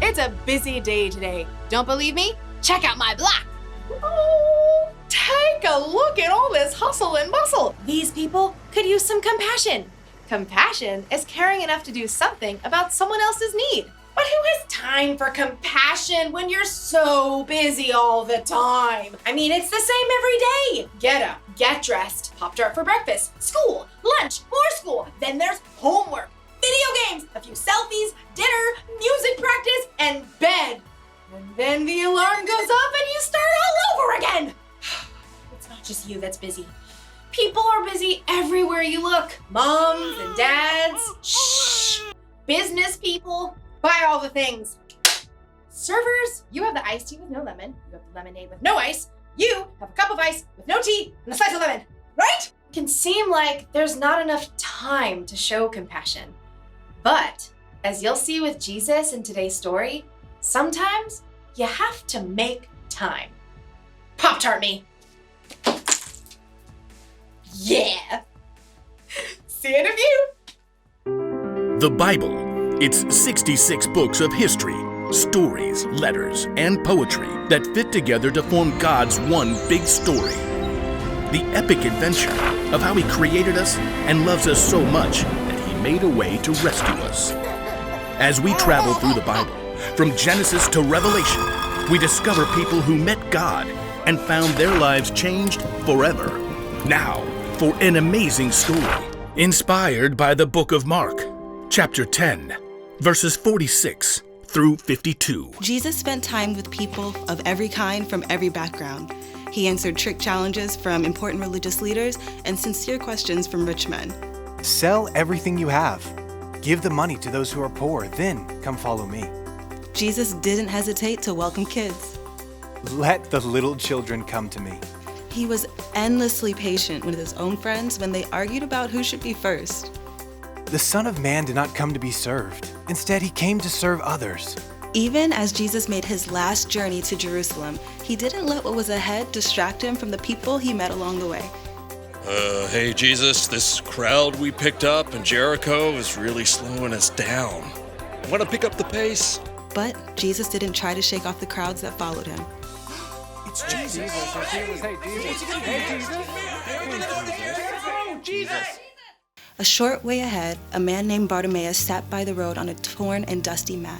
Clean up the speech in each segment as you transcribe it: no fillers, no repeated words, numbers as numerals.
It's a busy day today. Don't believe me? Check out my block. Oh, take a look at all this hustle and bustle. These people could use some compassion. Compassion is caring enough to do something about someone else's need. But who has time for compassion when you're so busy all the time? I mean, it's the same every day. Get up, get dressed, Pop-Tart for breakfast, school, lunch, more school. Then there's homework, video games, a few selfies, dinner, music practice, and bed. And then the alarm goes off and you start all over again. It's not just you that's busy. People are busy everywhere you look. Moms and dads, business people. Buy all the things. Servers, you have the iced tea with no lemon. You have the lemonade with no ice. You have a cup of ice with no tea and a slice of lemon, right? It can seem like there's not enough time to show compassion. But as you'll see with Jesus in today's story, sometimes you have to make time. Pop-Tart me. Yeah. See it of you. The Bible. It's 66 books of history, stories, letters, and poetry that fit together to form God's one big story. The epic adventure of how He created us and loves us so much that He made a way to rescue us. As we travel through the Bible, from Genesis to Revelation, we discover people who met God and found their lives changed forever. Now, for an amazing story, inspired by the book of Mark, chapter 10. Verses 46 through 52. Jesus spent time with people of every kind from every background. He answered trick challenges from important religious leaders and sincere questions from rich men. Sell everything you have. Give the money to those who are poor, then come follow me. Jesus didn't hesitate to welcome kids. Let the little children come to me. He was endlessly patient with his own friends when they argued about who should be first. The Son of Man did not come to be served. Instead, He came to serve others. Even as Jesus made his last journey to Jerusalem, He didn't let what was ahead distract Him from the people He met along the way. Hey Jesus, this crowd we picked up in Jericho is really slowing us down. Want to pick up the pace? But Jesus didn't try to shake off the crowds that followed Him. It's Jesus. Hey, Jesus. A short way ahead, a man named Bartimaeus sat by the road on a torn and dusty mat.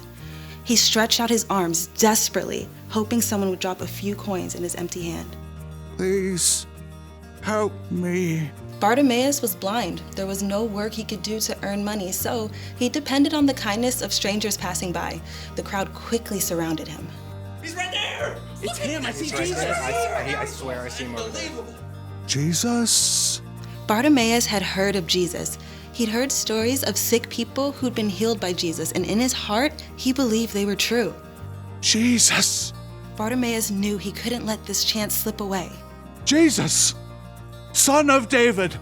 He stretched out his arms desperately, hoping someone would drop a few coins in his empty hand. Please, help me. Bartimaeus was blind. There was no work he could do to earn money, so he depended on the kindness of strangers passing by. The crowd quickly surrounded him. He's right there! It's him. I see Jesus. I swear I see him over there. Jesus? Bartimaeus had heard of Jesus. He'd heard stories of sick people who'd been healed by Jesus, and in his heart, he believed they were true. Jesus! Bartimaeus knew he couldn't let this chance slip away. Jesus! Son of David!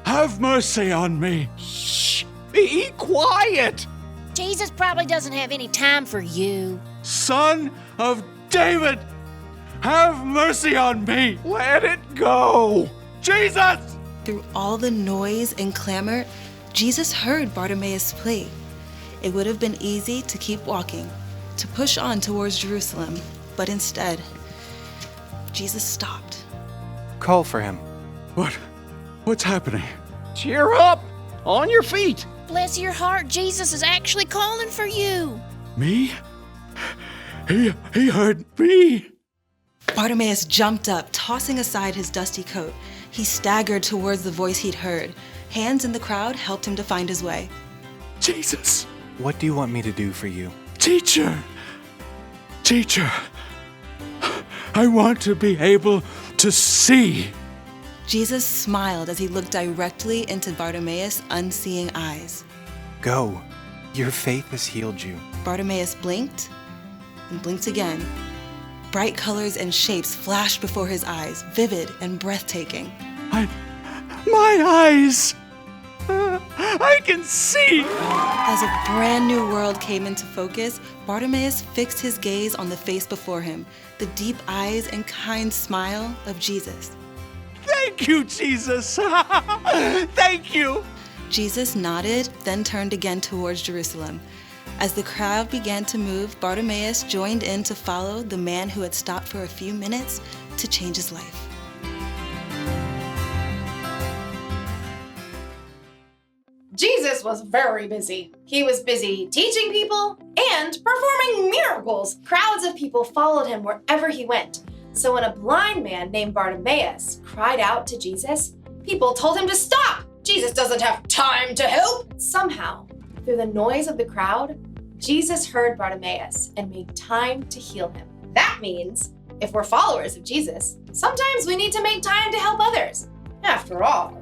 Have mercy on me! Shh! Be quiet! Jesus probably doesn't have any time for you. Son of David! Have mercy on me! Let it go! Jesus! Through all the noise and clamor, Jesus heard Bartimaeus' plea. It would have been easy to keep walking, to push on towards Jerusalem, but instead, Jesus stopped. Call for him. What's happening? Cheer up! On your feet! Bless your heart, Jesus is actually calling for you. Me? He heard me. Bartimaeus jumped up, tossing aside his dusty coat. He staggered towards the voice he'd heard. Hands in the crowd helped him to find his way. Jesus! What do you want me to do for you? Teacher! I want to be able to see. Jesus smiled as he looked directly into Bartimaeus' unseeing eyes. Go. Your faith has healed you. Bartimaeus blinked and blinked again. Bright colors and shapes flashed before his eyes, vivid and breathtaking. My eyes! I can see! As a brand new world came into focus, Bartimaeus fixed his gaze on the face before him, the deep eyes and kind smile of Jesus. Thank you, Jesus! Thank you! Jesus nodded, then turned again towards Jerusalem. As the crowd began to move, Bartimaeus joined in to follow the man who had stopped for a few minutes to change his life. Jesus was very busy. He was busy teaching people and performing miracles. Crowds of people followed him wherever he went. So when a blind man named Bartimaeus cried out to Jesus, people told him to stop. Jesus doesn't have time to help. Somehow, through the noise of the crowd, Jesus heard Bartimaeus and made time to heal him. That means if we're followers of Jesus, sometimes we need to make time to help others. After all,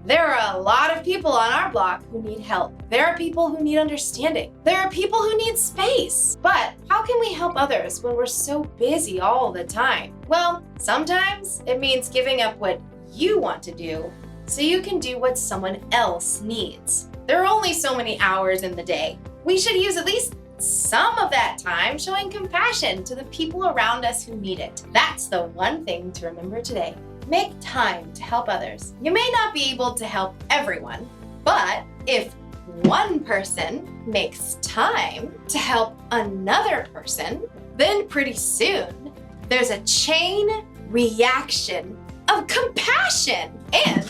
there are a lot of people on our block who need help. There are people who need understanding. There are people who need space. But how can we help others when we're so busy all the time? Well, sometimes it means giving up what you want to do so you can do what someone else needs. There are only so many hours in the day. We should use at least some of that time showing compassion to the people around us who need it. That's the one thing to remember today. Make time to help others. You may not be able to help everyone, but if one person makes time to help another person, then pretty soon there's a chain reaction of compassion. And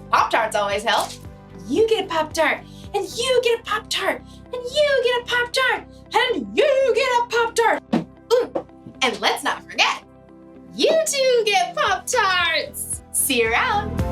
Pop-Tarts always help. You get a Pop-Tart, and you get a Pop-Tart, and you get a Pop-Tart, and you get a Pop-Tart. Ooh, and let's not forget, you too get Pop-Tarts! See you around!